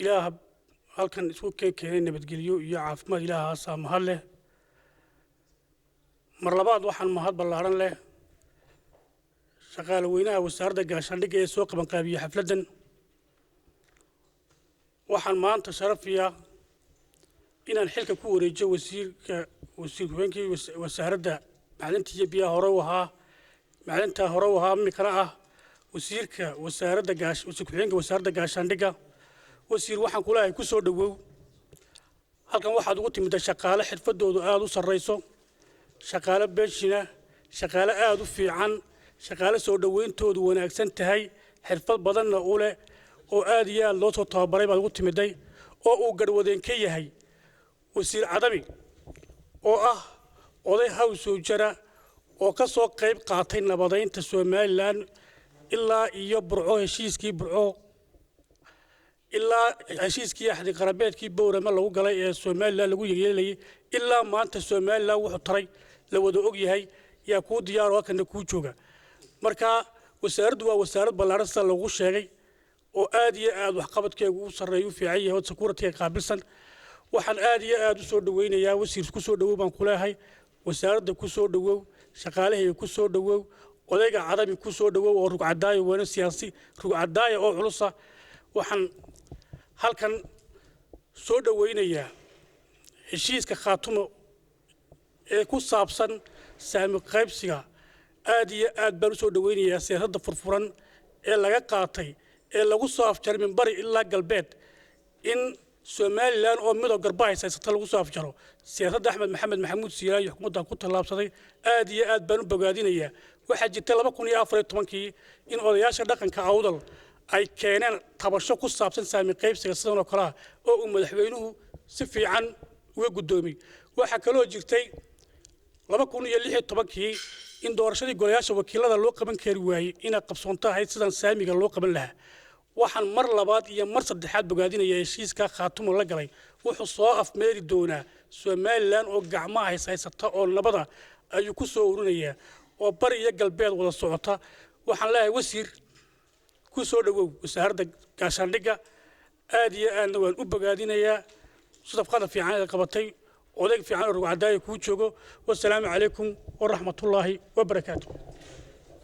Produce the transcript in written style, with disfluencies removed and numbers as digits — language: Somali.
إله halkan isku keenay nabadgelyo iyo caafimaad Ilaaha saamaha leh mar labaad waxaan mahad ballaaran leh shaqaale weynaha wasaaradda gaashaandhigga ee soo qaban qaabiyay xafladan waxaan maanta sharafiya inaan xilka ku wareejiyo wasiirkii wasaaradda macdanta iyo biyaha hore u ahaa mikana ah wasiirka wasaaradda gaashaandhigga wasiir waxaan kula ku soo dhawow halkan waxaad ugu timid shaqaale xirfadoodu aad u sareyso shaqaale beeshina shaqaale aad u fiican shaqaale soo dhaweyntoodu wanaagsan tahay xirfad badanna u leh oo aad iyo aad loo soo tababaray baad ugu timiday oo uu garwadeen ka yahay wasiir Cadabi oo ah oday haws oo jara oo ka soo qayb qaatay nabadeynta Soomaaliland ilaa iyo burco heshiiskii burco ilaa heshiiskii axdi qarabeedkii Boorama lagu galay ee Soomaaliland lagu yeelay ilaa maanta Soomaaliland wuxuu taray la wada og yahay yaa ku diyaar oo kana ku jooga marka wasaaraddu waa wasaarad ballaaran sida lagu sheegay oo aad iyo aad wax qabadkeegu u sareeyo fiican yahay oo security qaabilsan waxaan aad iyo aad u soo dhaweynayaa wasiir ku soo dhawow baan ku leeyahay wasaaradda ku soo dhawow shaqaalaha ku soo dhawow odayga Cadabi ku soo dhawow oo rugcadaayo wana siyaasi rugcadaayo oo culus waxaan halkan soo dhaweynayaa heshiiska Khaatumo ee ku saabsan saami qaybsiga aad iyo aad baan soo dhaweynayaa siyaasadda furfuran ee laga qaatay ee lagu soo afjaray min bari ilaa galbeed in Soomaaliland oo midoo garbahay saysta lagu soo afjaro siyaasadda Axmed Maxamed Maxamuud Siiraayo xukuumadda ku talaabsaday aad iyo aad baan u bogaadinayaa waxa jirtay 2014 in odayaasha dhaqanka awdal ay keeneen tabasho ku saabsan saami qaybsiga sidan oo kala oo uu madaxweynuhu si fiican uga guddoomiyay waxa kale oo jirtay 2016 in doorashadii golayaasha wakiilada loo qaban kari waayay in qabsoonto ahayd sidan saamiga loo qaban lahaa waxaan mar labaad iyo mar saddexaad bogaadinayaa heshiiska Khaatumo la galay wuxuu soo afmeeri doonaa Soomaaliland oo gacmaha haysata oo nabada ayuu ku soo ururinayaa oo bari iyo galbeed wada socota waxaan leeyahay wasiir ku soo dhawow wasaaradda gaashaandhigga aad iyo aad waan u bogaadinayaa sadafqada fiican ee qabatay oday fiican oo rugcadaayo ku joogo wassalaamu calaykum wa rahmatullaahi wa barakaatuh